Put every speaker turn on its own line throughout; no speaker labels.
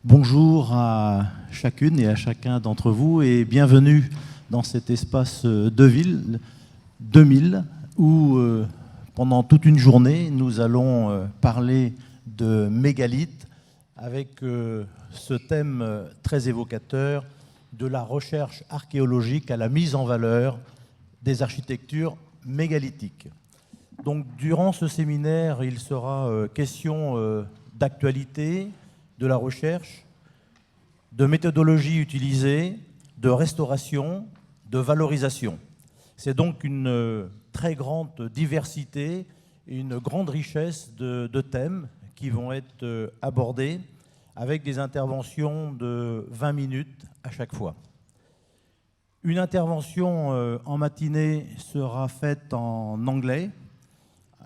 Bonjour à chacune et à chacun d'entre vous et bienvenue dans cet espace de ville 2000 où pendant toute une journée nous allons parler de mégalithes avec ce thème très évocateur de la recherche archéologique à la mise en valeur des architectures mégalithiques. Donc durant ce séminaire, il sera question d'actualité, de la recherche, de méthodologie utilisée, de restauration, de valorisation. C'est donc une très grande diversité et une grande richesse de thèmes qui vont être abordés avec des interventions de 20 minutes à chaque fois. Une intervention en matinée sera faite en anglais.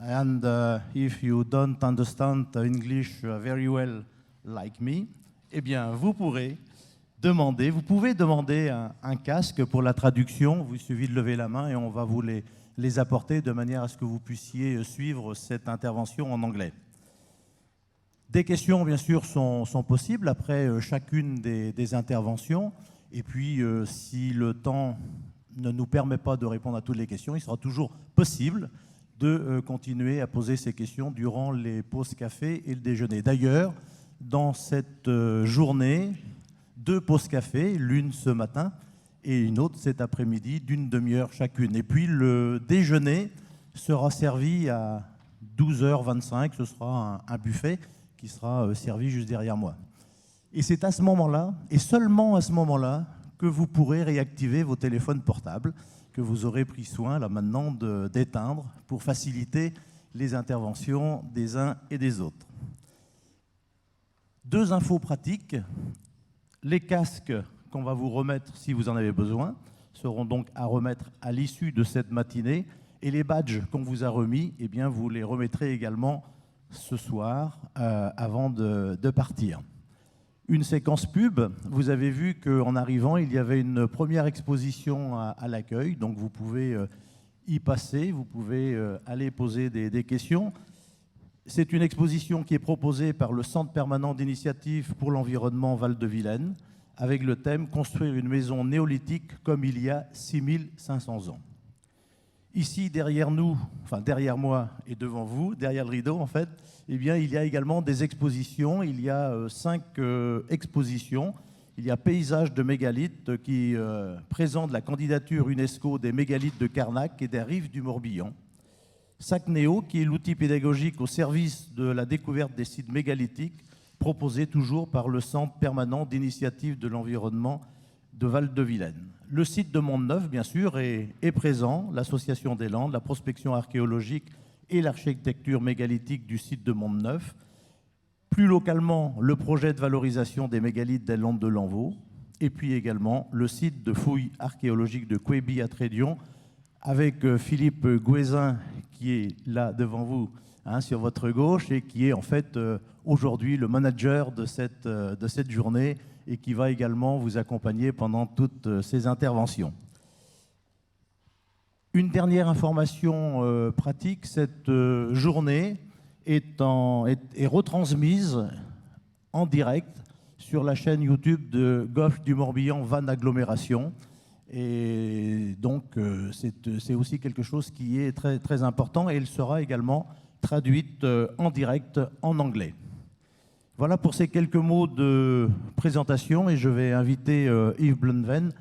And if you don't understand English very well, like me, eh bien, vous pouvez demander un casque pour la traduction. Il suffit de lever la main et on va vous les apporter de manière à ce que vous puissiez suivre cette intervention en anglais. Des questions, bien sûr, sont possibles après chacune des interventions. Et puis, si le temps ne nous permet pas de répondre à toutes les questions, il sera toujours possible de continuer à poser ces questions durant les pauses café et le déjeuner. D'ailleurs, dans cette journée, 2 pauses café, l'une ce matin et une autre cet après-midi d'une demi-heure chacune. Et puis le déjeuner sera servi à 12h25, ce sera un buffet qui sera servi juste derrière moi. Et c'est à ce moment-là, et seulement à ce moment-là, que vous pourrez réactiver vos téléphones portables, que vous aurez pris soin là maintenant d'éteindre pour faciliter les interventions des uns et des autres. 2 infos pratiques. Les casques qu'on va vous remettre si vous en avez besoin seront donc à remettre à l'issue de cette matinée. Et les badges qu'on vous a remis, eh bien, vous les remettrez également ce soir avant de partir. Une séquence pub, vous avez vu qu'en arrivant, il y avait une première exposition à l'accueil, donc vous pouvez y passer, vous pouvez aller poser des questions. C'est une exposition qui est proposée par le Centre permanent d'initiative pour l'environnement Val-de-Vilaine, avec le thème « Construire une maison néolithique comme il y a 6500 ans ». Ici, derrière nous, enfin derrière moi et devant vous, derrière le rideau en fait, eh bien, il y a également des expositions. Il y a 5 expositions. Il y a Paysages de mégalithes qui présente la candidature UNESCO des mégalithes de Carnac et des rives du Morbihan. SACNEO, qui est l'outil pédagogique au service de la découverte des sites mégalithiques, proposé toujours par le Centre permanent d'initiative de l'environnement de Val-de-Vilaine. Le site de Mont-Neuf, bien sûr, est présent, l'Association des Landes, la prospection archéologique et l'architecture mégalithique du site de Mont-Neuf. Plus localement, le projet de valorisation des mégalithes des Landes de Lanvaux, et puis également le site de fouilles archéologiques de Couéby à Trédion, avec Philippe Gouézin, qui est là devant vous, sur votre gauche, et qui est en fait aujourd'hui le manager de cette journée, et qui va également vous accompagner pendant toutes ces interventions. Une dernière information pratique, cette journée est retransmise en direct sur la chaîne YouTube de Golfe du Morbihan Van Agglomération. Et donc, c'est aussi quelque chose qui est très, très important et elle sera également traduite en direct en anglais. Voilà pour ces quelques mots de présentation et je vais inviter Yves Blunven,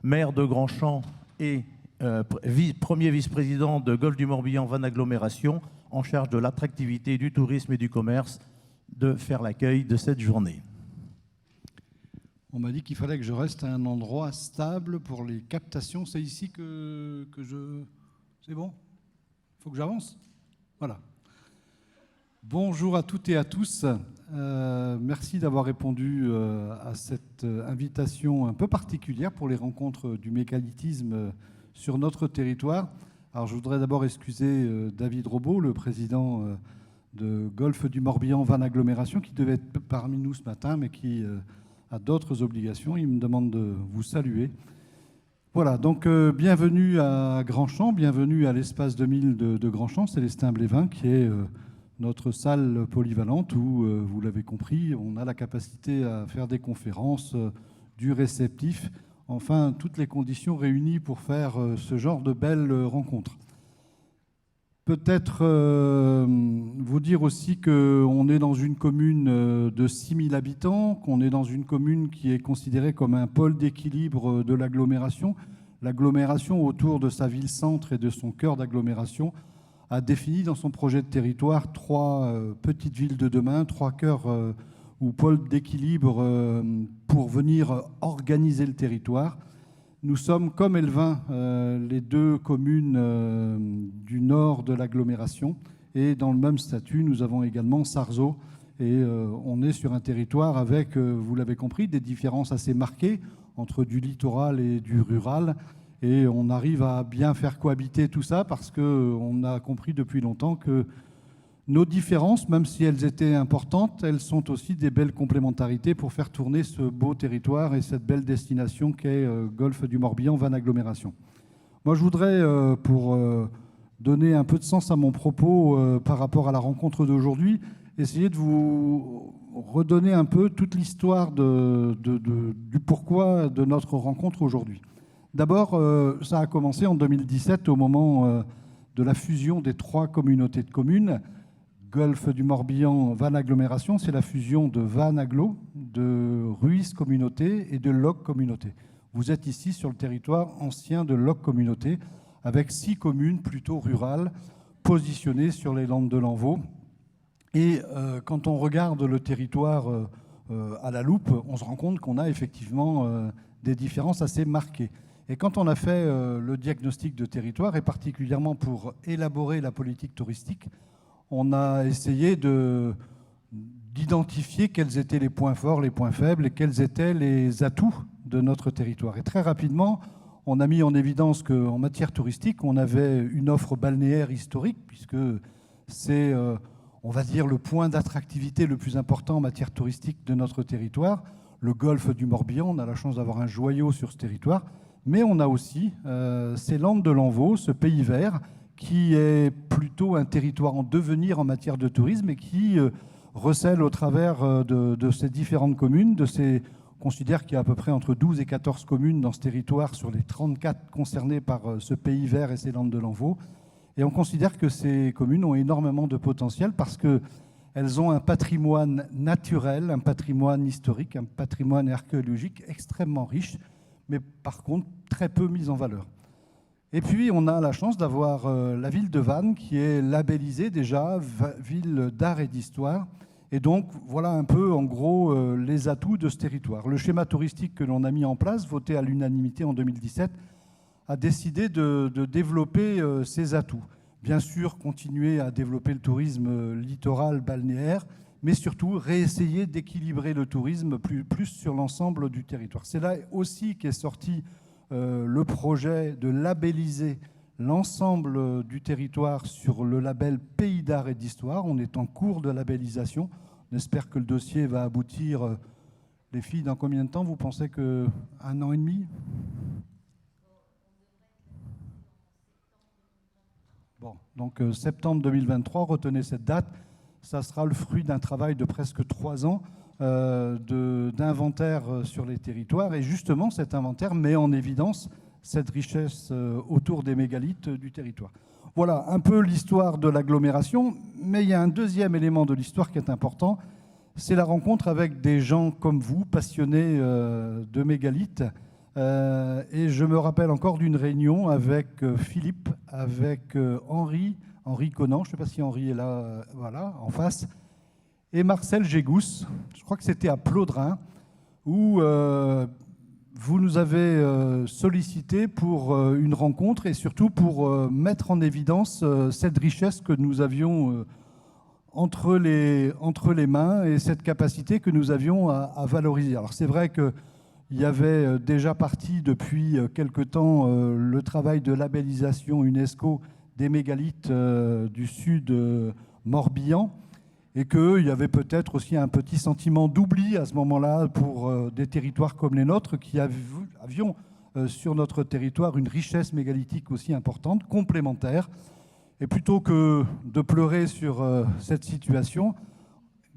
maire de Grandchamp et premier vice-président de Golfe du Morbihan Van Agglomération, en charge de l'attractivité, du tourisme et du commerce, de faire l'accueil de cette journée.
On m'a dit qu'il fallait que je reste à un endroit stable pour les captations. C'est ici que je... C'est bon ? Il faut que j'avance ? Voilà. Bonjour à toutes et à tous. Merci d'avoir répondu à cette invitation un peu particulière pour les rencontres du mégalithisme sur notre territoire. Alors, je voudrais d'abord excuser David Robot, le président de Golfe du Morbihan Van Agglomération, qui devait être parmi nous ce matin, mais qui a d'autres obligations. Il me demande de vous saluer. Voilà, donc bienvenue à Grandchamp, bienvenue à l'espace 2000 de Grandchamp, Célestin Blévin, qui est notre salle polyvalente où, vous l'avez compris, on a la capacité à faire des conférences, du réceptif, enfin toutes les conditions réunies pour faire ce genre de belles rencontres. Peut-être vous dire aussi qu'on est dans une commune de 6 000 habitants, qu'on est dans une commune qui est considérée comme un pôle d'équilibre de l'agglomération. L'agglomération autour de sa ville-centre et de son cœur d'agglomération a défini dans son projet de territoire 3 petites villes de demain, 3 cœurs ou pôles d'équilibre pour venir organiser le territoire. Nous sommes, comme Elvin, les 2 communes du nord de l'agglomération. Et dans le même statut, nous avons également Sarzeau. Et on est sur un territoire avec, vous l'avez compris, des différences assez marquées entre du littoral et du rural. Et on arrive à bien faire cohabiter tout ça parce qu'on a compris depuis longtemps que nos différences, même si elles étaient importantes, elles sont aussi des belles complémentarités pour faire tourner ce beau territoire et cette belle destination qu'est Golfe du Morbihan, Vannes Agglomération. Moi, je voudrais, pour donner un peu de sens à mon propos par rapport à la rencontre d'aujourd'hui, essayer de vous redonner un peu toute l'histoire du pourquoi de notre rencontre aujourd'hui. D'abord, ça a commencé en 2017 au moment de la fusion des 3 communautés de communes. Golfe du Morbihan, Vannes Agglomération, c'est la fusion de Vannes Agglo, de Ruisse Communauté et de Locq Communauté. Vous êtes ici sur le territoire ancien de Locq Communauté, avec 6 communes plutôt rurales, positionnées sur les landes de l'Envaux. Et quand on regarde le territoire à la loupe, on se rend compte qu'on a effectivement des différences assez marquées. Et quand on a fait le diagnostic de territoire, et particulièrement pour élaborer la politique touristique, on a essayé d'identifier quels étaient les points forts, les points faibles et quels étaient les atouts de notre territoire. Et très rapidement, on a mis en évidence qu'en matière touristique, on avait une offre balnéaire historique, puisque c'est, on va dire, le point d'attractivité le plus important en matière touristique de notre territoire. Le golfe du Morbihan, on a la chance d'avoir un joyau sur ce territoire, mais on a aussi ces landes de l'Envaux, ce pays vert, qui est plutôt un territoire en devenir en matière de tourisme et qui recèle au travers de ces différentes communes, on considère qu'il y a à peu près entre 12 et 14 communes dans ce territoire sur les 34 concernées par ce pays vert et ces landes de l'Envaux. Et on considère que ces communes ont énormément de potentiel parce qu'elles ont un patrimoine naturel, un patrimoine historique, un patrimoine archéologique extrêmement riche, mais par contre très peu mis en valeur. Et puis, on a la chance d'avoir la ville de Vannes qui est labellisée déjà ville d'art et d'histoire. Et donc, voilà un peu, en gros, les atouts de ce territoire. Le schéma touristique que l'on a mis en place, voté à l'unanimité en 2017, a décidé de développer ces atouts. Bien sûr, continuer à développer le tourisme littoral, balnéaire, mais surtout réessayer d'équilibrer le tourisme plus sur l'ensemble du territoire. C'est là aussi qu'est sorti le projet de labelliser l'ensemble du territoire sur le label Pays d'art et d'histoire. On est en cours de labellisation. On espère que le dossier va aboutir. Les filles, dans combien de temps vous pensez que 1 an et demi? Bon, donc septembre 2023, retenez cette date. Ça sera le fruit d'un travail de presque 3 ans d'inventaire sur les territoires. Et justement, cet inventaire met en évidence cette richesse autour des mégalithes du territoire. Voilà un peu l'histoire de l'agglomération, mais il y a un deuxième élément de l'histoire qui est important, c'est la rencontre avec des gens comme vous, passionnés de mégalithes. Et je me rappelle encore d'une réunion avec Philippe, avec Henri Conant, je ne sais pas si Henri est là, voilà, en face, et Marcel Gégousse, je crois que c'était à Plodrin, où vous nous avez sollicité pour une rencontre et surtout pour mettre en évidence cette richesse que nous avions entre les mains et cette capacité que nous avions à valoriser. Alors c'est vrai qu'il y avait déjà parti depuis quelque temps le travail de labellisation UNESCO des mégalithes du sud Morbihan, et qu'il y avait peut-être aussi un petit sentiment d'oubli à ce moment-là pour des territoires comme les nôtres qui avions sur notre territoire une richesse mégalithique aussi importante, complémentaire. Et plutôt que de pleurer sur cette situation,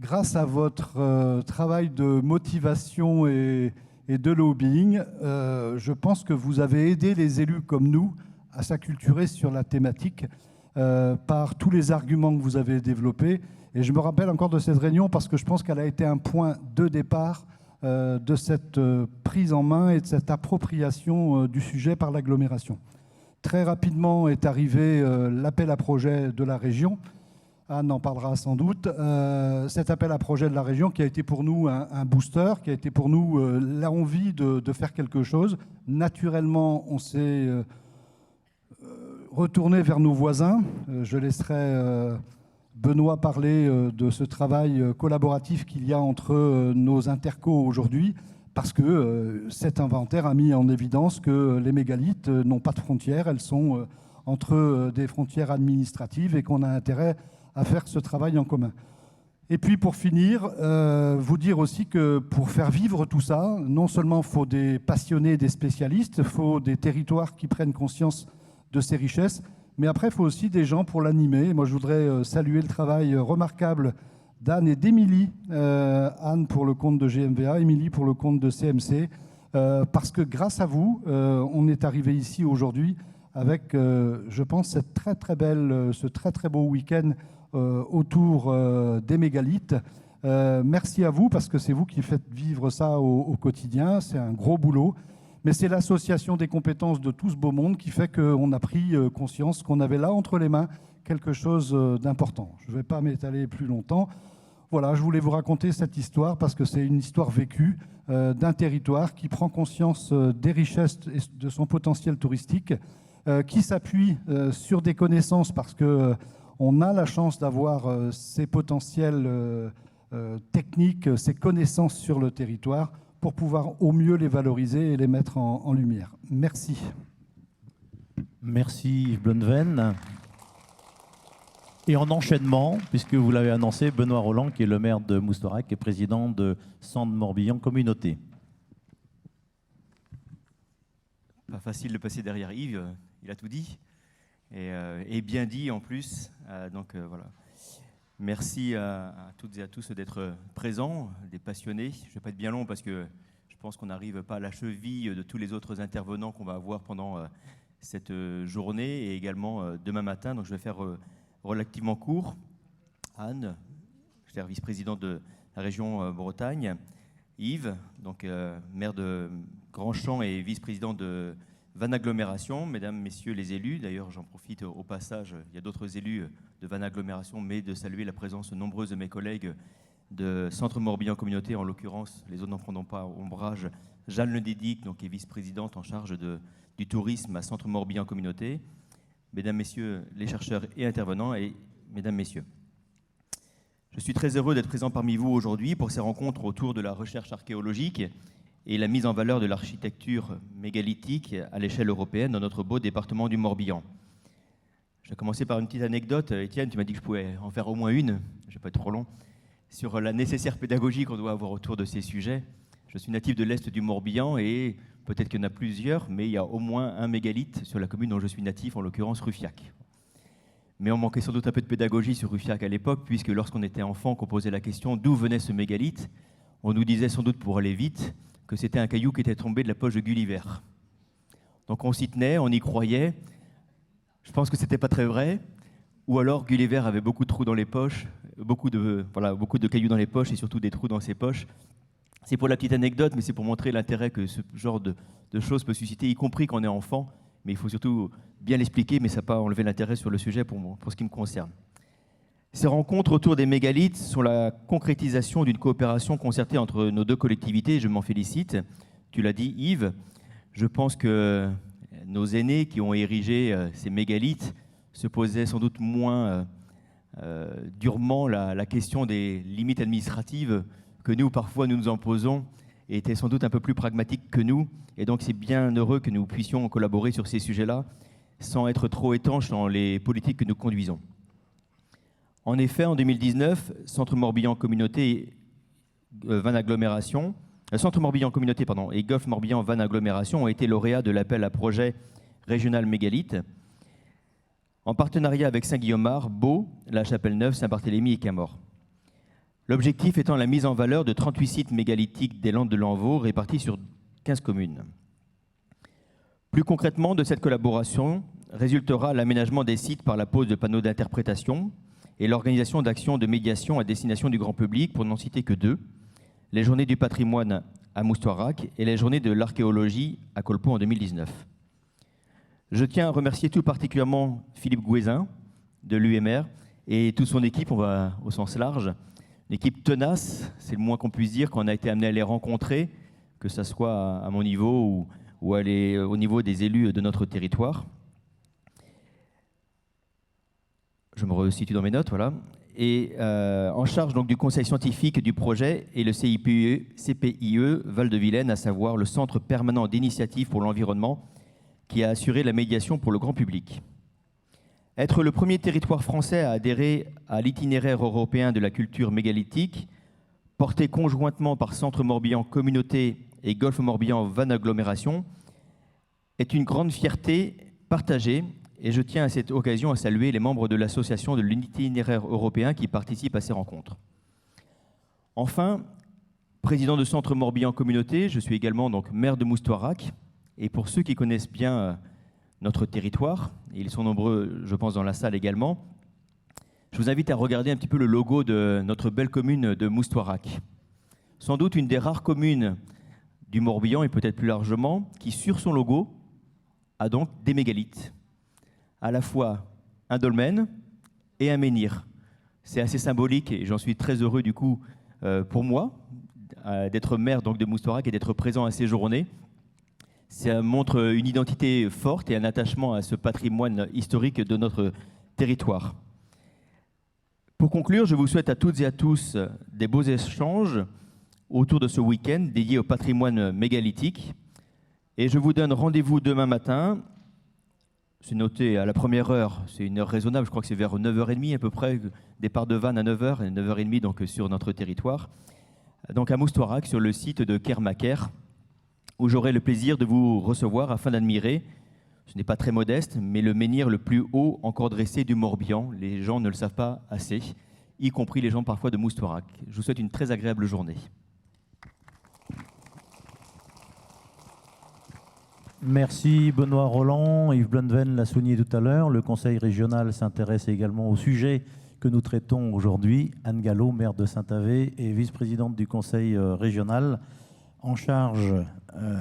grâce à votre travail de motivation et de lobbying, je pense que vous avez aidé les élus comme nous à s'acculturer sur la thématique par tous les arguments que vous avez développés. Et je me rappelle encore de cette réunion parce que je pense qu'elle a été un point de départ de cette prise en main et de cette appropriation du sujet par l'agglomération. Très rapidement est arrivé l'appel à projet de la région. Anne en parlera sans doute. Cet appel à projet de la région qui a été pour nous un booster, qui a été pour nous l'envie de faire quelque chose. Naturellement, on s'est retourné vers nos voisins. Je laisserai Benoît parler de ce travail collaboratif qu'il y a entre nos intercos aujourd'hui, parce que cet inventaire a mis en évidence que les mégalithes n'ont pas de frontières, elles sont entre des frontières administratives et qu'on a intérêt à faire ce travail en commun. Et puis pour finir, vous dire aussi que pour faire vivre tout ça, non seulement il faut des passionnés, des spécialistes, il faut des territoires qui prennent conscience de ces richesses, mais après il faut aussi des gens pour l'animer. Moi je voudrais saluer le travail remarquable d'Anne et d'Émilie, Anne pour le compte de GMVA, Émilie pour le compte de CMC, parce que grâce à vous, on est arrivé ici aujourd'hui avec, je pense, ce très très beau week-end autour des mégalithes. Merci à vous parce que c'est vous qui faites vivre ça au quotidien. C'est un gros boulot, mais c'est l'association des compétences de tout ce beau monde qui fait qu'on a pris conscience qu'on avait là entre les mains quelque chose d'important. Je ne vais pas m'étaler plus longtemps. Voilà, je voulais vous raconter cette histoire parce que c'est une histoire vécue d'un territoire qui prend conscience des richesses et de son potentiel touristique, qui s'appuie sur des connaissances parce que on a la chance d'avoir ces potentiels techniques, ces connaissances sur le territoire pour pouvoir au mieux les valoriser et les mettre en lumière. Merci.
Merci Yves Blunven. Et en enchaînement, puisque vous l'avez annoncé, Benoît Roland, qui est le maire de Moustorac et président de Centre Morbihan Communauté.
Pas facile de passer derrière Yves, il a tout dit. Et bien dit en plus. Voilà. Merci à toutes et à tous d'être présents, des passionnés. Je ne vais pas être bien long parce que je pense qu'on n'arrive pas à la cheville de tous les autres intervenants qu'on va avoir pendant cette journée et également demain matin. Donc je vais faire relativement court. Anne, chère vice-présidente de la région Bretagne. Yves, donc maire de Grand-Champ et vice-président de Vannes Agglomération, mesdames, messieurs les élus. D'ailleurs, j'en profite au passage, il y a d'autres élus de Vannes Agglomération, mais de saluer la présence nombreuse de mes collègues de Centre Morbihan Communauté, en l'occurrence, les autres n'en prendront pas ombrage, Jeanne Ledédic, donc, qui est vice-présidente en charge du tourisme à Centre Morbihan Communauté. Mesdames, messieurs les chercheurs et intervenants, et mesdames, messieurs. Je suis très heureux d'être présent parmi vous aujourd'hui pour ces rencontres autour de la recherche archéologique et la mise en valeur de l'architecture mégalithique à l'échelle européenne dans notre beau département du Morbihan. Je vais commencer par une petite anecdote. Étienne, tu m'as dit que je pouvais en faire au moins une, je ne vais pas être trop long, sur la nécessaire pédagogie qu'on doit avoir autour de ces sujets. Je suis natif de l'Est du Morbihan et peut-être qu'il y en a plusieurs, mais il y a au moins un mégalithe sur la commune dont je suis natif, en l'occurrence Ruffiac. Mais on manquait sans doute un peu de pédagogie sur Ruffiac à l'époque, puisque lorsqu'on était enfant, qu'on posait la question d'où venait ce mégalithe, on nous disait sans doute pour aller vite que c'était un caillou qui était tombé de la poche de Gulliver. Donc on s'y tenait, on y croyait. Je pense que c'était pas très vrai. Ou alors Gulliver avait beaucoup de trous dans les poches, beaucoup de cailloux dans les poches et surtout des trous dans ses poches. C'est pour la petite anecdote, mais c'est pour montrer l'intérêt que ce genre de choses peut susciter, y compris quand on est enfant. Mais il faut surtout bien l'expliquer, mais ça n'a pas enlevé l'intérêt sur le sujet pour ce qui me concerne. Ces rencontres autour des mégalithes sont la concrétisation d'une coopération concertée entre nos deux collectivités, et je m'en félicite. Tu l'as dit, Yves, je pense que nos aînés qui ont érigé ces mégalithes se posaient sans doute moins durement la question des limites administratives que nous, parfois, nous imposons, et étaient sans doute un peu plus pragmatiques que nous. Et donc, c'est bien heureux que nous puissions collaborer sur ces sujets-là, sans être trop étanches dans les politiques que nous conduisons. En effet, en 2019, Centre Morbihan Communauté Vannes Agglomération, Centre Morbihan Communauté et Golf Morbihan Vannes Agglomération ont été lauréats de l'appel à projet régional mégalithe. en partenariat avec Saint-Guillaumard, Beau, La Chapelle-Neuve, Saint-Barthélemy et Camors. L'objectif étant la mise en valeur de 38 sites mégalithiques des Landes de Lanvaux répartis sur 15 communes. Plus concrètement, de cette collaboration résultera l'aménagement des sites par la pose de panneaux d'interprétation et l'organisation d'actions de médiation à destination du grand public, pour n'en citer que 2, les Journées du patrimoine à Moustoirac et les Journées de l'archéologie à Colpot en 2019. Je tiens à remercier tout particulièrement Philippe Gouézin de l'UMR et toute son équipe, on va au sens large, une équipe tenace, c'est le moins qu'on puisse dire, qu'on a été amené à les rencontrer, que ce soit à mon niveau ou au niveau des élus de notre territoire. Je me resitue dans mes notes, voilà. Et en charge donc du conseil scientifique du projet et le CPIE Val-de-Vilaine, à savoir le Centre permanent d'initiative pour l'environnement, qui a assuré la médiation pour le grand public. Être le premier territoire français à adhérer à l'itinéraire européen de la culture mégalithique, porté conjointement par Centre Morbihan Communauté et Golfe Morbihan Van Agglomération, est une grande fierté partagée, et je tiens à cette occasion à saluer les membres de l'association de l'itinéraire européen qui participent à ces rencontres. Enfin, président de Centre Morbihan Communauté, je suis également donc maire de Moustoirac, et pour ceux qui connaissent bien notre territoire, et ils sont nombreux, je pense, dans la salle également, je vous invite à regarder un petit peu le logo de notre belle commune de Moustoirac. Sans doute une des rares communes du Morbihan, et peut-être plus largement, qui, sur son logo, a donc des mégalithes. À la fois un dolmen et un menhir. C'est assez symbolique et j'en suis très heureux du coup pour moi d'être maire donc de Moustoirac et d'être présent à ces journées. Ça montre une identité forte et un attachement à ce patrimoine historique de notre territoire. Pour conclure, je vous souhaite à toutes et à tous des beaux échanges autour de ce week-end dédié au patrimoine mégalithique. Et je vous donne rendez-vous demain matin. C'est noté à la première heure, c'est une heure raisonnable, je crois que c'est vers 9h30 à peu près, départ de Vannes à 9h, et 9h30 donc sur notre territoire, donc à Moustoirac, sur le site de Kermaker, où j'aurai le plaisir de vous recevoir afin d'admirer, ce n'est pas très modeste, mais le menhir le plus haut encore dressé du Morbihan. Les gens ne le savent pas assez, y compris les gens parfois de Moustoirac. Je vous souhaite une très agréable journée.
Merci Benoît Roland, Yves Blunven l'a souligné tout à l'heure. Le Conseil régional s'intéresse également au sujet que nous traitons aujourd'hui. Anne Gallo, maire de Saint-Avé et vice-présidente du Conseil régional en charge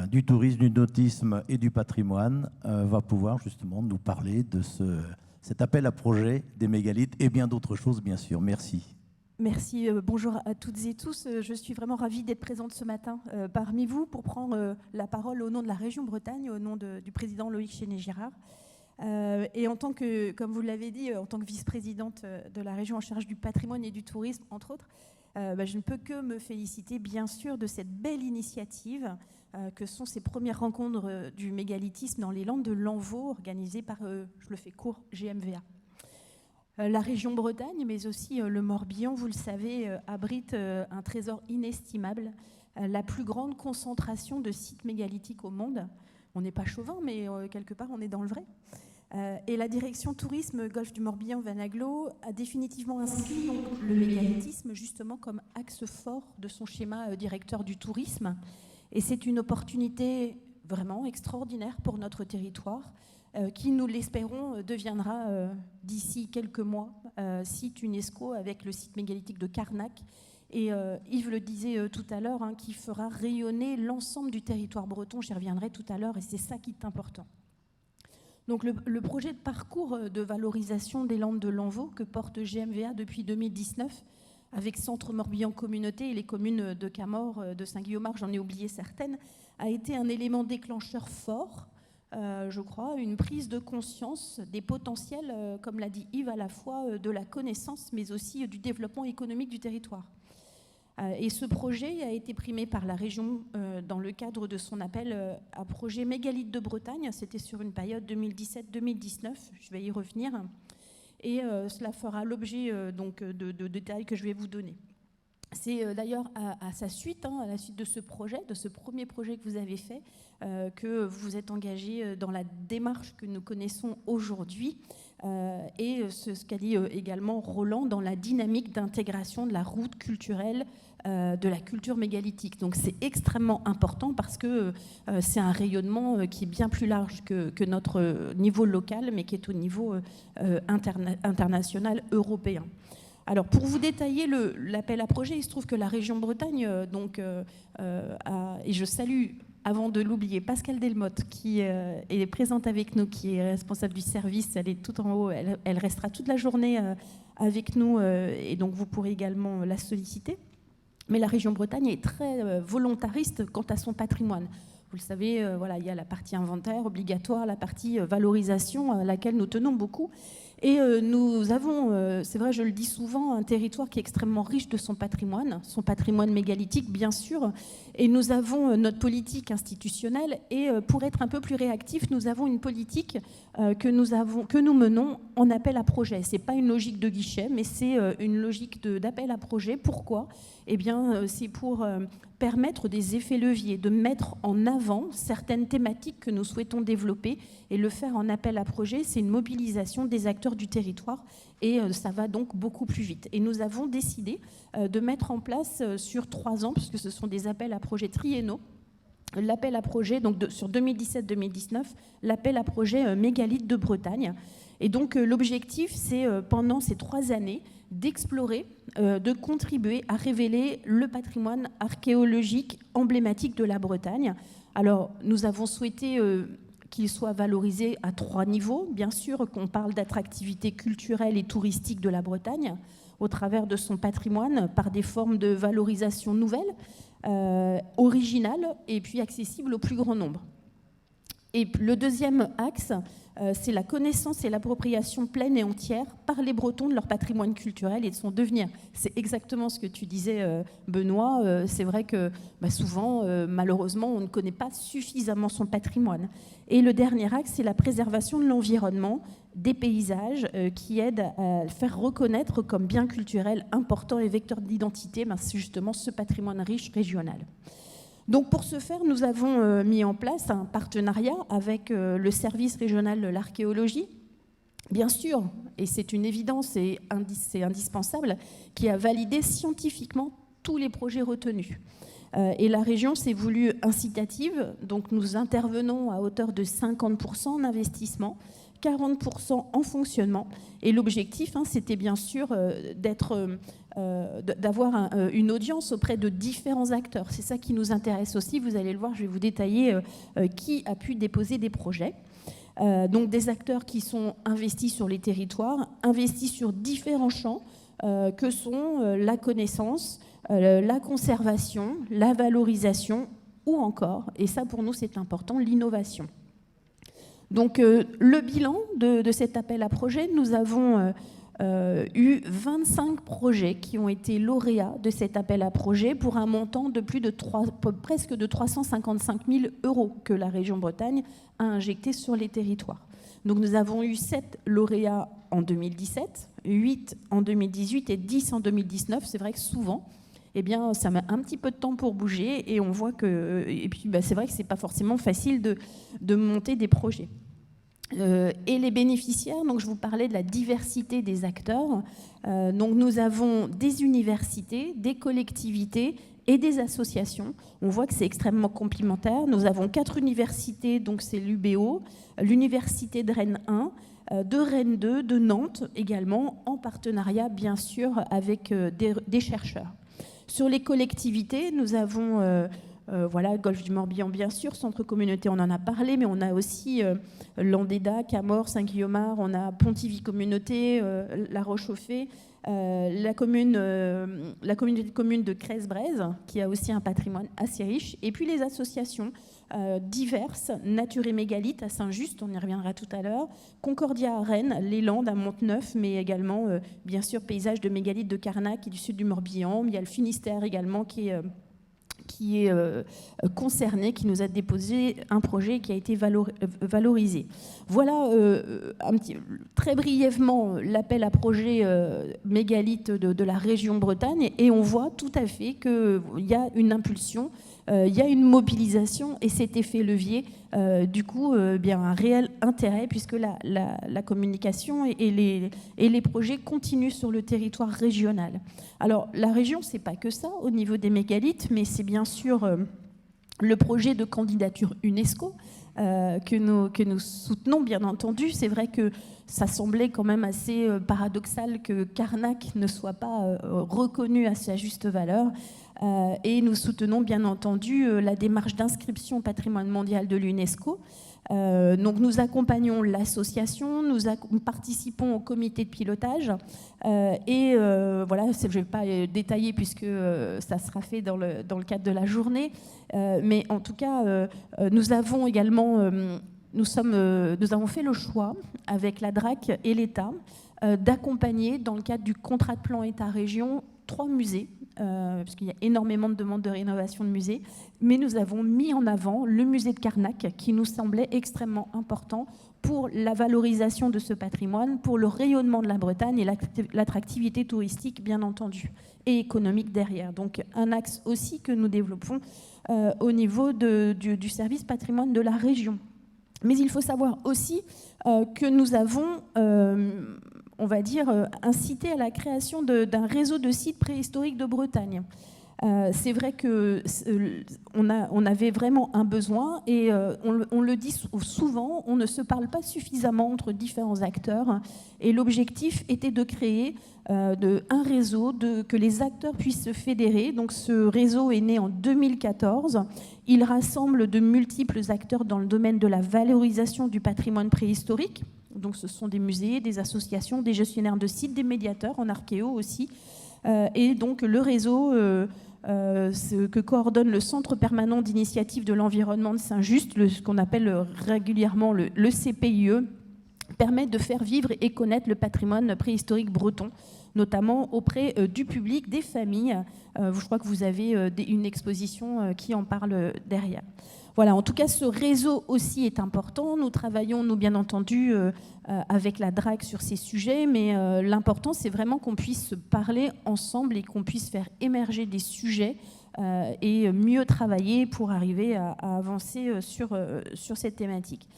du tourisme, du nautisme et du patrimoine, va pouvoir justement nous parler de cet appel à projet des mégalithes et bien d'autres choses, bien sûr. Merci.
Merci, bonjour à toutes et tous. Je suis vraiment ravie d'être présente ce matin parmi vous pour prendre la parole au nom de la région Bretagne, au nom du président Loïc Chéné-Girard. Et en tant que, comme vous l'avez dit, en tant que vice-présidente de la région en charge du patrimoine et du tourisme, entre autres, je ne peux que me féliciter, bien sûr, de cette belle initiative que sont ces premières rencontres du mégalithisme dans les Landes de Lanvaux, organisées par, je le fais court, GMVA. La région Bretagne, mais aussi le Morbihan, vous le savez, abrite un trésor inestimable, la plus grande concentration de sites mégalithiques au monde. On n'est pas chauvin, mais quelque part, on est dans le vrai. Et la direction tourisme Golfe du Morbihan Van Agglo a définitivement inscrit donc, le mégalithisme justement comme axe fort de son schéma directeur du tourisme. Et c'est une opportunité vraiment extraordinaire pour notre territoire, qui, nous l'espérons, deviendra d'ici quelques mois site UNESCO avec le site mégalithique de Carnac. Et Yves le disait tout à l'heure, qui fera rayonner l'ensemble du territoire breton. J'y reviendrai tout à l'heure et c'est ça qui est important. Donc le projet de parcours de valorisation des Landes de Lanvaux que porte GMVA depuis 2019 avec Centre Morbihan Communauté et les communes de Camors, de Saint-Guillaumard, j'en ai oublié certaines, a été un élément déclencheur fort, je crois, une prise de conscience des potentiels, comme l'a dit Yves, à la fois de la connaissance mais aussi du développement économique du territoire. Et ce projet a été primé par la région dans le cadre de son appel à projet Mégalithes de Bretagne. C'était sur une période 2017-2019, je vais y revenir. Et cela fera l'objet donc de détails que je vais vous donner. C'est d'ailleurs à sa suite, à la suite de ce projet, de ce premier projet que vous avez fait, que vous êtes engagé dans la démarche que nous connaissons aujourd'hui, et ce qu'a dit également Roland dans la dynamique d'intégration de la route culturelle de la culture mégalithique. Donc c'est extrêmement important parce que c'est un rayonnement qui est bien plus large que notre niveau local, mais qui est au niveau international européen. Alors pour vous détailler l'appel à projet, il se trouve que la région Bretagne, et je salue, avant de l'oublier, Pascal Delmotte, qui est présente avec nous, qui est responsable du service, elle est tout en haut, elle restera toute la journée avec nous, et donc vous pourrez également la solliciter. Mais la région Bretagne est très volontariste quant à son patrimoine. Vous le savez, voilà, il y a la partie inventaire obligatoire, la partie valorisation à laquelle nous tenons beaucoup. Et nous avons, c'est vrai, je le dis souvent, un territoire qui est extrêmement riche de son patrimoine mégalithique, bien sûr. Et nous avons notre politique institutionnelle. Et pour être un peu plus réactif, nous avons une politique que nous menons en appel à projet. Ce n'est pas une logique de guichet, mais c'est une logique d'appel à projet. Pourquoi ? Eh bien, c'est pour permettre des effets leviers, de mettre en avant certaines thématiques que nous souhaitons développer et le faire en appel à projet, c'est une mobilisation des acteurs du territoire et ça va donc beaucoup plus vite. Et nous avons décidé de mettre en place sur 3 ans, puisque ce sont des appels à projets triennaux, l'appel à projet, donc sur 2017-2019, l'appel à projet Mégalithes de Bretagne. Et donc l'objectif, c'est pendant ces 3 années, d'explorer, de contribuer à révéler le patrimoine archéologique emblématique de la Bretagne. Alors, nous avons souhaité qu'il soit valorisé à 3 niveaux. Bien sûr qu'on parle d'attractivité culturelle et touristique de la Bretagne, au travers de son patrimoine, par des formes de valorisation nouvelles, originales, et puis accessibles au plus grand nombre. Et le deuxième axe, c'est la connaissance et l'appropriation pleine et entière par les Bretons de leur patrimoine culturel et de son devenir. C'est exactement ce que tu disais, Benoît. C'est vrai que souvent, malheureusement, on ne connaît pas suffisamment son patrimoine. Et le dernier axe, c'est la préservation de l'environnement, des paysages, qui aident à le faire reconnaître comme bien culturel important et vecteur d'identité, c'est justement ce patrimoine riche régional. Donc pour ce faire, nous avons mis en place un partenariat avec le service régional de l'archéologie, bien sûr, et c'est une évidence et c'est indispensable, qui a validé scientifiquement tous les projets retenus. Et la région s'est voulue incitative, donc nous intervenons à hauteur de 50% en investissement, 40% en fonctionnement. Et l'objectif, c'était bien sûr d'avoir une audience auprès de différents acteurs. C'est ça qui nous intéresse aussi. Vous allez le voir, je vais vous détailler qui a pu déposer des projets. Donc des acteurs qui sont investis sur les territoires, investis sur différents champs que sont la connaissance, la conservation, la valorisation ou encore, et ça pour nous c'est important, l'innovation. Donc le bilan de cet appel à projet, nous avons eu 25 projets qui ont été lauréats de cet appel à projet pour un montant de presque de 355 000 € que la région Bretagne a injecté sur les territoires. Donc nous avons eu 7 lauréats en 2017, 8 en 2018 et 10 en 2019. C'est vrai que souvent, ça met un petit peu de temps pour bouger et on voit que... Et puis c'est vrai que ce n'est pas forcément facile de monter des projets. Et les bénéficiaires, donc je vous parlais de la diversité des acteurs. Donc nous avons des universités, des collectivités et des associations. On voit que c'est extrêmement complémentaire. Nous avons 4 universités, donc c'est l'UBO, l'université de Rennes 1, de Rennes 2, de Nantes également, en partenariat bien sûr avec des chercheurs. Sur les collectivités, nous avons Golfe du Morbihan bien sûr, centre communauté on en a parlé, mais on a aussi Landéda, Camors, Saint-Guillaumard, on a Pontivy communauté, La Roche-Chauffée, la communauté de communes de Crèze-Braise, qui a aussi un patrimoine assez riche, et puis les associations diverses, Nature et Mégalithes à Saint-Just, on y reviendra tout à l'heure, Concordia à Rennes, Les Landes à Monteneuf, mais également, bien sûr, Paysages de Mégalithes de Carnac, qui est du sud du Morbihan. Il y a le Finistère également, qui est concerné, qui nous a déposé un projet qui a été valorisé. Voilà très brièvement l'appel à projet mégalithe de la région Bretagne, et on voit tout à fait qu'il y a une impulsion, il y a une mobilisation, et cet effet levier du coup bien un réel intérêt puisque la communication et les projets continuent sur le territoire régional. Alors la région, c'est pas que ça au niveau des mégalithes, mais c'est bien sûr le projet de candidature UNESCO que nous soutenons, bien entendu. C'est vrai que ça semblait quand même assez paradoxal que Carnac ne soit pas reconnu à sa juste valeur. Et nous soutenons, bien entendu, la démarche d'inscription au patrimoine mondial de l'UNESCO. Donc nous accompagnons l'association, nous participons au comité de pilotage et voilà, je ne vais pas détailler puisque ça sera fait dans le cadre de la journée, mais en tout cas nous avons également nous avons fait le choix avec la DRAC et l'État d'accompagner dans le cadre du contrat de plan État-région 3 musées, parce qu'il y a énormément de demandes de rénovation de musées, mais nous avons mis en avant le musée de Carnac qui nous semblait extrêmement important pour la valorisation de ce patrimoine, pour le rayonnement de la Bretagne et l'attractivité touristique, bien entendu, et économique derrière. Donc un axe aussi que nous développons au niveau du service patrimoine de la région. Mais il faut savoir aussi que nous avons on va dire, inciter à la création d'un réseau de sites préhistoriques de Bretagne. C'est vrai qu'on avait vraiment un besoin et on le dit souvent, on ne se parle pas suffisamment entre différents acteurs et l'objectif était de créer un réseau, que les acteurs puissent se fédérer. Donc ce réseau est né en 2014. Il rassemble de multiples acteurs dans le domaine de la valorisation du patrimoine préhistorique. Donc ce sont des musées, des associations, des gestionnaires de sites, des médiateurs en archéo aussi. Et donc le réseau que coordonne le Centre permanent d'initiative de l'environnement de Saint-Just, ce qu'on appelle régulièrement le CPIE, permet de faire vivre et connaître le patrimoine préhistorique breton, notamment auprès du public, des familles. Je crois que vous avez une exposition qui en parle derrière. Voilà, en tout cas, ce réseau aussi est important. Nous travaillons, nous, bien entendu, avec la DRAC sur ces sujets, mais l'important, c'est vraiment qu'on puisse parler ensemble et qu'on puisse faire émerger des sujets et mieux travailler pour arriver à avancer sur cette thématique.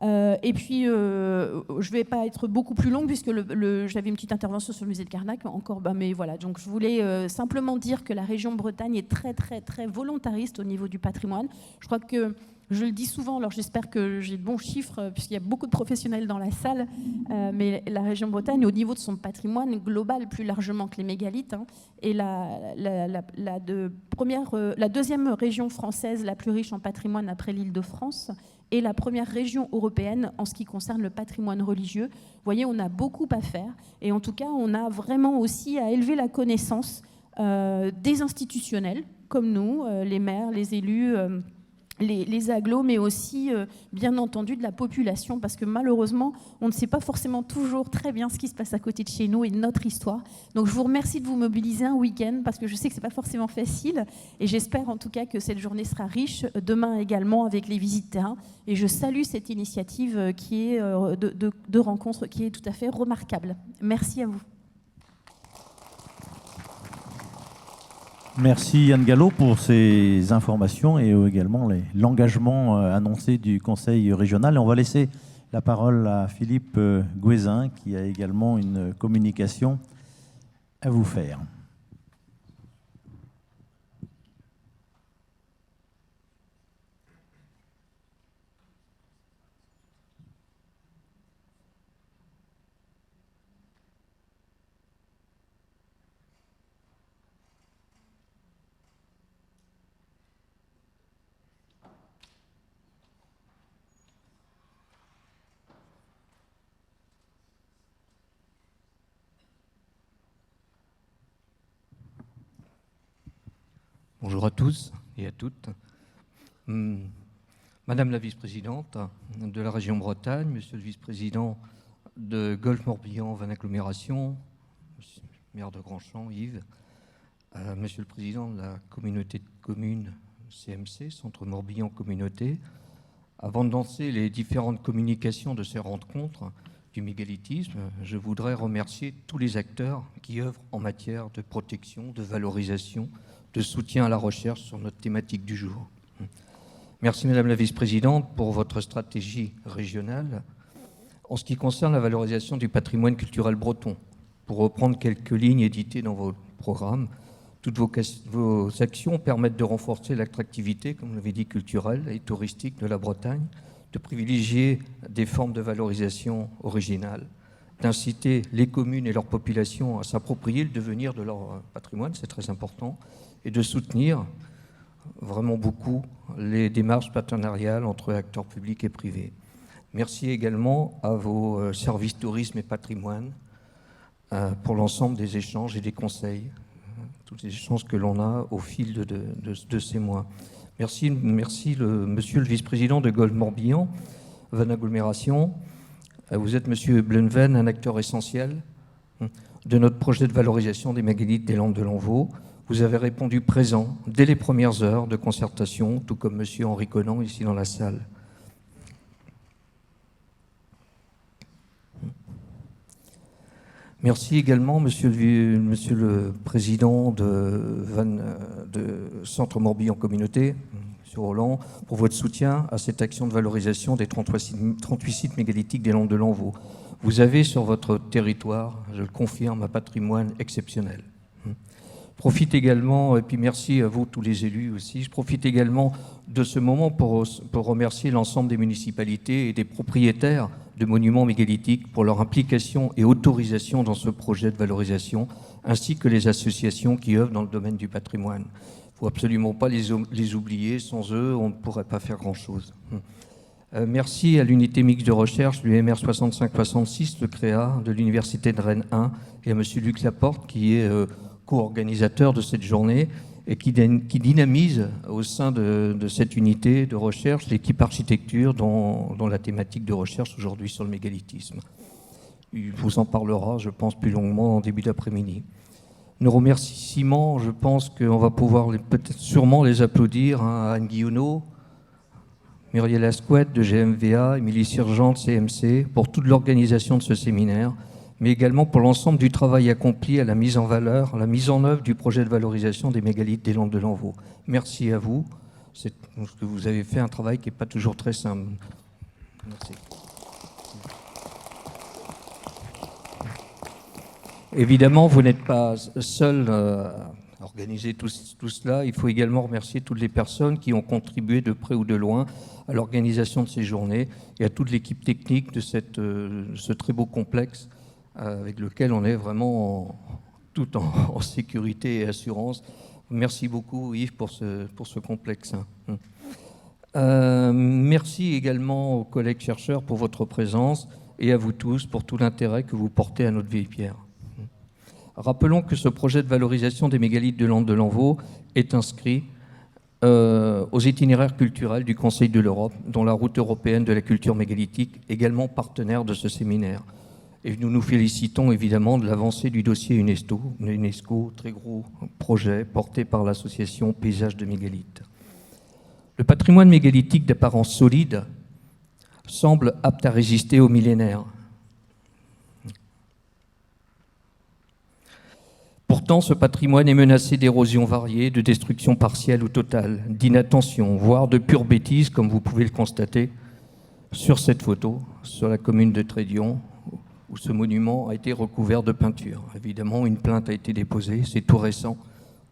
Et puis, je ne vais pas être beaucoup plus longue puisque j'avais une petite intervention sur le musée de Carnac, mais voilà. Donc, je voulais simplement dire que la région Bretagne est très, très, très volontariste au niveau du patrimoine. Je crois que je le dis souvent, alors j'espère que j'ai de bons chiffres puisqu'il y a beaucoup de professionnels dans la salle, mais la région Bretagne, au niveau de son patrimoine global, plus largement que les mégalithes, est la deuxième région française la plus riche en patrimoine après l'Île-de-France, et la première région européenne en ce qui concerne le patrimoine religieux. Vous voyez, on a beaucoup à faire. Et en tout cas, on a vraiment aussi à élever la connaissance des institutionnels, comme nous, les maires, les élus, les agglos, mais aussi, bien entendu, de la population, parce que malheureusement, on ne sait pas forcément toujours très bien ce qui se passe à côté de chez nous et de notre histoire. Donc, je vous remercie de vous mobiliser un week-end, parce que je sais que ce n'est pas forcément facile, et j'espère en tout cas que cette journée sera riche, demain également, avec les visites terrain. Et je salue cette initiative qui est de rencontre, qui est tout à fait remarquable. Merci à vous.
Merci Yann Gallo pour ces informations et également l'engagement annoncé du Conseil régional. Et on va laisser la parole à Philippe Gouezin qui a également une communication à vous faire.
Bonjour à tous et à toutes. Madame la vice-présidente de la région Bretagne, monsieur le vice-président de Golfe-Morbihan, Van Agglomération, monsieur le maire de Grandchamp, Yves, monsieur le président de la communauté de communes CMC, Centre Morbihan Communauté. Avant de lancer les différentes communications de ces rencontres du mégalithisme, je voudrais remercier tous les acteurs qui œuvrent en matière de protection, de valorisation, de soutien à la recherche sur notre thématique du jour. Merci Madame la Vice-Présidente pour votre stratégie régionale. En ce qui concerne la valorisation du patrimoine culturel breton, pour reprendre quelques lignes éditées dans votre programme, toutes vos actions permettent de renforcer l'attractivité, comme vous l'avez dit, culturelle et touristique de la Bretagne, de privilégier des formes de valorisation originales, d'inciter les communes et leur population à s'approprier le devenir de leur patrimoine, c'est très important, et de soutenir vraiment beaucoup les démarches partenariales entre acteurs publics et privés. Merci également à vos services tourisme et patrimoine pour l'ensemble des échanges et des conseils, tous les échanges que l'on a au fil de ces mois. Merci monsieur le vice-président de Golfe-Morbihan, Van Agglomération. Vous êtes, monsieur Blunven, un acteur essentiel de notre projet de valorisation des mégalithes des Landes de Lanvaux. Vous avez répondu présent dès les premières heures de concertation, tout comme monsieur Henri Conan, ici dans la salle. Merci également, monsieur le président de Centre Morbihan Communauté, monsieur Roland, pour votre soutien à cette action de valorisation des 38 sites mégalithiques des Landes de Lanvaux. Vous avez sur votre territoire, je le confirme, un patrimoine exceptionnel. Profite également, et puis merci à vous tous les élus aussi, je profite également de ce moment pour remercier l'ensemble des municipalités et des propriétaires de monuments mégalithiques pour leur implication et autorisation dans ce projet de valorisation, ainsi que les associations qui œuvrent dans le domaine du patrimoine. Il ne faut absolument pas les oublier, sans eux, on ne pourrait pas faire grand-chose. Merci à l'unité mixte de recherche, l'UMR 65-66, le CREA de l'Université de Rennes 1, et à M. Luc Laporte, qui est co-organisateur de cette journée et qui dynamise au sein de cette unité de recherche l'équipe architecture dont la thématique de recherche aujourd'hui sur le mégalithisme. Il vous en parlera, je pense, plus longuement en début d'après-midi. Nos remerciements, je pense qu'on va pouvoir peut-être sûrement les applaudir à Anne Guillonneau, Muriel Asquette de GMVA, Émilie Sergent de CMC, pour toute l'organisation de ce séminaire, mais également pour l'ensemble du travail accompli à la mise en valeur, à la mise en œuvre du projet de valorisation des mégalithes des Landes de Lanvaux. Merci à vous. Vous avez fait un travail qui n'est pas toujours très simple. Merci. Évidemment, vous n'êtes pas seul à organiser tout cela. Il faut également remercier toutes les personnes qui ont contribué de près ou de loin à l'organisation de ces journées et à toute l'équipe technique de ce très beau complexe avec lequel on est vraiment tout en sécurité et assurance. Merci beaucoup Yves pour ce complexe. Merci également aux collègues chercheurs pour votre présence et à vous tous pour tout l'intérêt que vous portez à notre vieille pierre. Rappelons que ce projet de valorisation des mégalithes de Landes de Lanvaux est inscrit aux itinéraires culturels du Conseil de l'Europe, dont la route européenne de la culture mégalithique, également partenaire de ce séminaire. Et nous nous félicitons évidemment de l'avancée du dossier UNESCO, très gros projet porté par l'association Paysages de mégalithes. Le patrimoine mégalithique d'apparence solide semble apte à résister aux millénaires. Pourtant, ce patrimoine est menacé d'érosion variée, de destruction partielle ou totale, d'inattention, voire de pure bêtise, comme vous pouvez le constater sur cette photo, sur la commune de Trédion, où ce monument a été recouvert de peinture. Évidemment, une plainte a été déposée, c'est tout récent.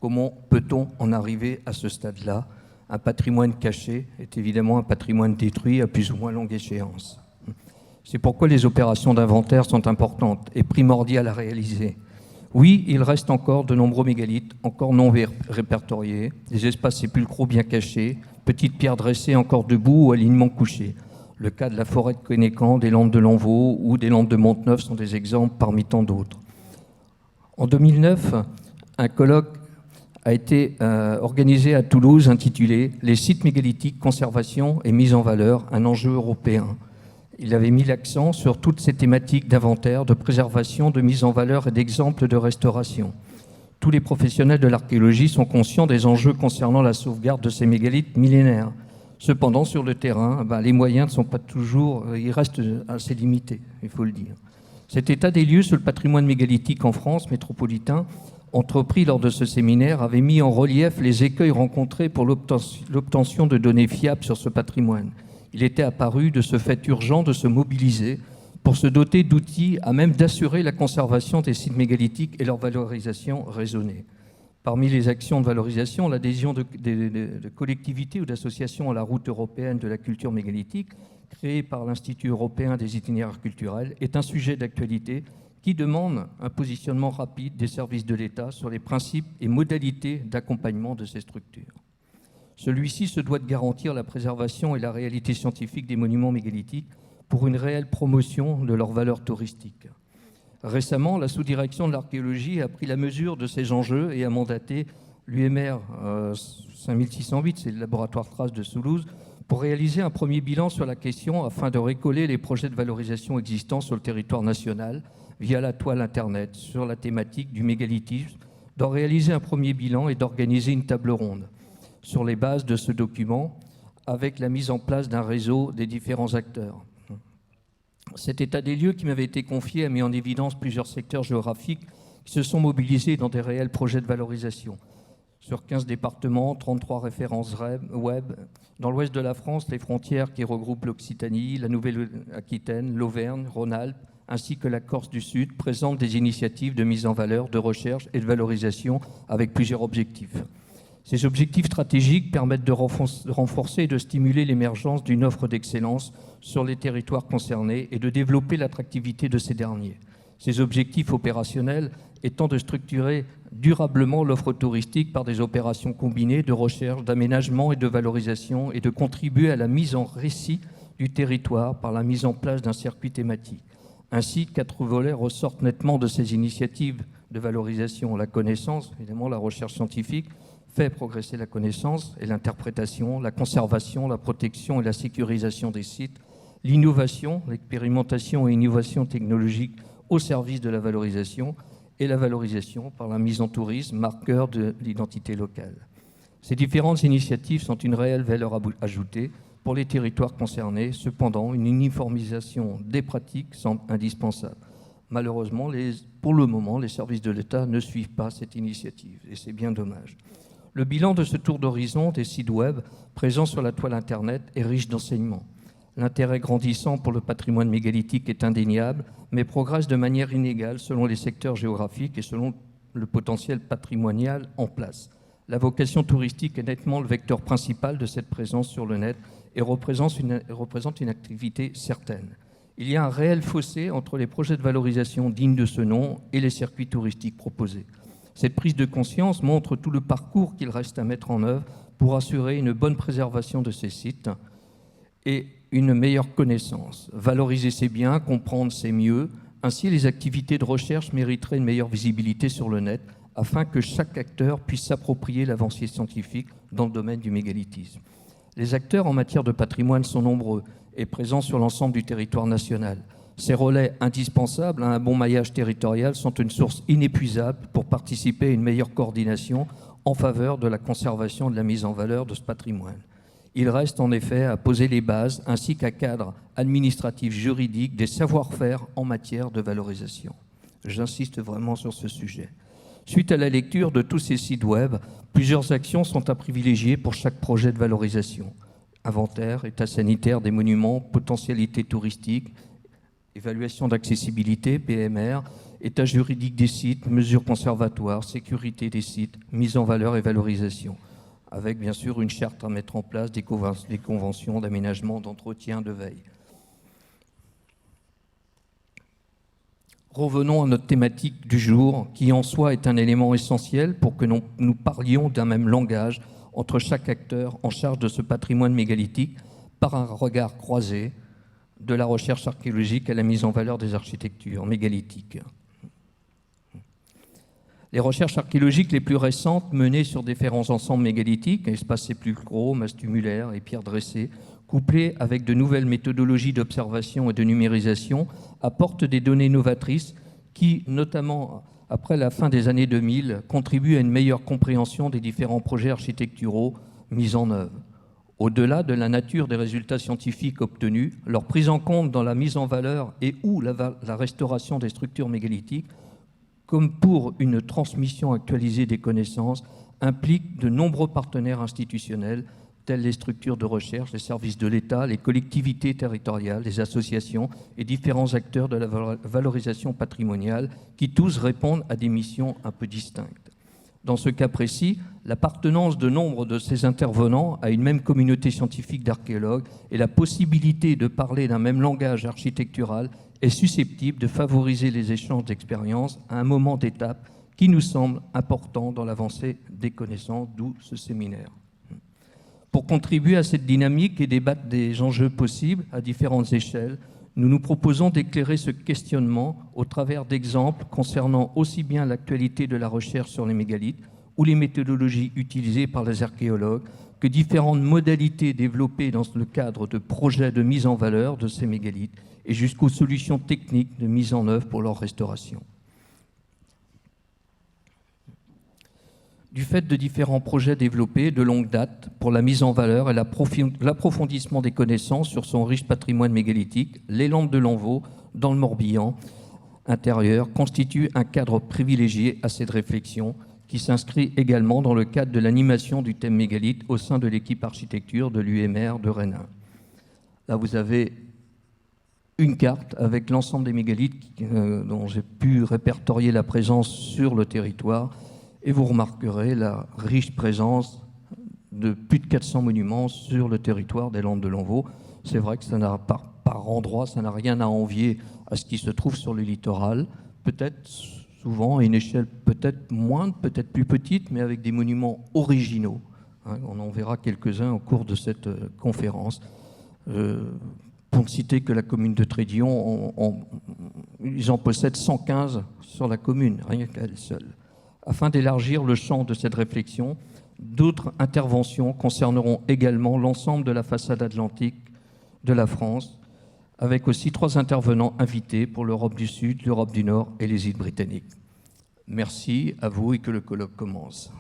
Comment peut-on en arriver à ce stade-là? Un patrimoine caché est évidemment un patrimoine détruit à plus ou moins longue échéance. C'est pourquoi les opérations d'inventaire sont importantes et primordiales à réaliser. Oui, il reste encore de nombreux mégalithes, encore non répertoriés, des espaces sépulcraux bien cachés, petites pierres dressées encore debout ou alignements couchés. Le cas de la forêt de Connécan, des Landes de Lanvaux ou des Landes de Monteneuf sont des exemples parmi tant d'autres. En 2009, un colloque a été organisé à Toulouse intitulé « Les sites mégalithiques, conservation et mise en valeur, un enjeu européen ». Il avait mis l'accent sur toutes ces thématiques d'inventaire, de préservation, de mise en valeur et d'exemples de restauration. Tous les professionnels de l'archéologie sont conscients des enjeux concernant la sauvegarde de ces mégalithes millénaires. Cependant, sur le terrain, les moyens ne sont pas toujours, ils restent assez limités, il faut le dire. Cet état des lieux sur le patrimoine mégalithique en France métropolitain entrepris lors de ce séminaire avait mis en relief les écueils rencontrés pour l'obtention de données fiables sur ce patrimoine. Il était apparu de ce fait urgent de se mobiliser pour se doter d'outils à même d'assurer la conservation des sites mégalithiques et leur valorisation raisonnée. Parmi les actions de valorisation, l'adhésion de collectivités ou d'associations à la route européenne de la culture mégalithique, créée par l'Institut européen des itinéraires culturels, est un sujet d'actualité qui demande un positionnement rapide des services de l'État sur les principes et modalités d'accompagnement de ces structures. Celui-ci se doit de garantir la préservation et la réalité scientifique des monuments mégalithiques pour une réelle promotion de leur valeur touristique. Récemment, la sous-direction de l'archéologie a pris la mesure de ces enjeux et a mandaté l'UMR 5608, c'est le laboratoire Trace de Toulouse, pour réaliser un premier bilan sur la question afin de récoller les projets de valorisation existants sur le territoire national via la toile Internet sur la thématique du mégalithisme, d'en réaliser un premier bilan et d'organiser une table ronde sur les bases de ce document avec la mise en place d'un réseau des différents acteurs. Cet état des lieux qui m'avait été confié a mis en évidence plusieurs secteurs géographiques qui se sont mobilisés dans des réels projets de valorisation. Sur 15 départements, 33 références web. Dans l'ouest de la France, les frontières qui regroupent l'Occitanie, la Nouvelle-Aquitaine, l'Auvergne, Rhône-Alpes, ainsi que la Corse du Sud, présentent des initiatives de mise en valeur, de recherche et de valorisation avec plusieurs objectifs. Ces objectifs stratégiques permettent de renforcer et de stimuler l'émergence d'une offre d'excellence sur les territoires concernés et de développer l'attractivité de ces derniers. Ces objectifs opérationnels étant de structurer durablement l'offre touristique par des opérations combinées de recherche, d'aménagement et de valorisation et de contribuer à la mise en récit du territoire par la mise en place d'un circuit thématique. Ainsi, 4 volets ressortent nettement de ces initiatives de valorisation. La connaissance, évidemment, la recherche scientifique, fait progresser la connaissance et l'interprétation, la conservation, la protection et la sécurisation des sites, l'innovation, l'expérimentation et l'innovation technologique au service de la valorisation et la valorisation par la mise en tourisme, marqueur de l'identité locale. Ces différentes initiatives sont une réelle valeur ajoutée pour les territoires concernés. Cependant, une uniformisation des pratiques semble indispensable. Malheureusement, pour le moment, les services de l'État ne suivent pas cette initiative et c'est bien dommage. Le bilan de ce tour d'horizon des sites web présents sur la toile Internet est riche d'enseignements. L'intérêt grandissant pour le patrimoine mégalithique est indéniable, mais progresse de manière inégale selon les secteurs géographiques et selon le potentiel patrimonial en place. La vocation touristique est nettement le vecteur principal de cette présence sur le net et représente une activité certaine. Il y a un réel fossé entre les projets de valorisation dignes de ce nom et les circuits touristiques proposés. Cette prise de conscience montre tout le parcours qu'il reste à mettre en œuvre pour assurer une bonne préservation de ces sites et une meilleure connaissance. Valoriser ses biens, comprendre c'est mieux. Ainsi, les activités de recherche mériteraient une meilleure visibilité sur le net afin que chaque acteur puisse s'approprier l'avancée scientifique dans le domaine du mégalithisme. Les acteurs en matière de patrimoine sont nombreux et présents sur l'ensemble du territoire national. Ces relais indispensables à un bon maillage territorial sont une source inépuisable pour participer à une meilleure coordination en faveur de la conservation et de la mise en valeur de ce patrimoine. Il reste en effet à poser les bases ainsi qu'un cadre administratif juridique des savoir-faire en matière de valorisation. J'insiste vraiment sur ce sujet. Suite à la lecture de tous ces sites web, plusieurs actions sont à privilégier pour chaque projet de valorisation. Inventaire, état sanitaire des monuments, potentialité touristique, évaluation d'accessibilité, PMR, état juridique des sites, mesures conservatoires, sécurité des sites, mise en valeur et valorisation, avec bien sûr une charte à mettre en place, des conventions d'aménagement, d'entretien, de veille. Revenons à notre thématique du jour, qui en soi est un élément essentiel pour que nous parlions d'un même langage entre chaque acteur en charge de ce patrimoine mégalithique par un regard croisé de la recherche archéologique à la mise en valeur des architectures mégalithiques. Les recherches archéologiques les plus récentes menées sur différents ensembles mégalithiques, espaces sépulcraux, masses tumulaires et pierres dressées, couplées avec de nouvelles méthodologies d'observation et de numérisation, apportent des données novatrices qui, notamment après la fin des années 2000, contribuent à une meilleure compréhension des différents projets architecturaux mis en œuvre. Au-delà de la nature des résultats scientifiques obtenus, leur prise en compte dans la mise en valeur et ou la restauration des structures mégalithiques comme pour une transmission actualisée des connaissances, implique de nombreux partenaires institutionnels, tels les structures de recherche, les services de l'État, les collectivités territoriales, les associations et différents acteurs de la valorisation patrimoniale, qui tous répondent à des missions un peu distinctes. Dans ce cas précis, l'appartenance de nombre de ces intervenants à une même communauté scientifique d'archéologues et la possibilité de parler d'un même langage architectural est susceptible de favoriser les échanges d'expériences à un moment d'étape qui nous semble important dans l'avancée des connaissances, d'où ce séminaire. Pour contribuer à cette dynamique et débattre des enjeux possibles à différentes échelles, nous nous proposons d'éclairer ce questionnement au travers d'exemples concernant aussi bien l'actualité de la recherche sur les mégalithes ou les méthodologies utilisées par les archéologues que différentes modalités développées dans le cadre de projets de mise en valeur de ces mégalithes et jusqu'aux solutions techniques de mise en œuvre pour leur restauration. Du fait de différents projets développés de longue date pour la mise en valeur et l'approfondissement des connaissances sur son riche patrimoine mégalithique, les Landes de Lanvaux, dans le Morbihan intérieur, constituent un cadre privilégié à cette réflexion qui s'inscrit également dans le cadre de l'animation du thème mégalithe au sein de l'équipe architecture de l'UMR de Rennes. Là, vous avez une carte avec l'ensemble des mégalithes dont j'ai pu répertorier la présence sur le territoire. Et vous remarquerez la riche présence de plus de 400 monuments sur le territoire des Landes de Lanvaux. C'est vrai que ça n'a par endroit, ça n'a rien à envier à ce qui se trouve sur le littoral. Peut-être souvent à une échelle peut-être moindre, peut-être plus petite, mais avec des monuments originaux. On en verra quelques-uns au cours de cette conférence. Pour ne citer que la commune de Trédillon, ils en possèdent 115 sur la commune, rien qu'à elle seule. Afin d'élargir le champ de cette réflexion, d'autres interventions concerneront également l'ensemble de la façade atlantique de la France, avec aussi 3 intervenants invités pour l'Europe du Sud, l'Europe du Nord et les îles britanniques. Merci à vous et que le colloque commence.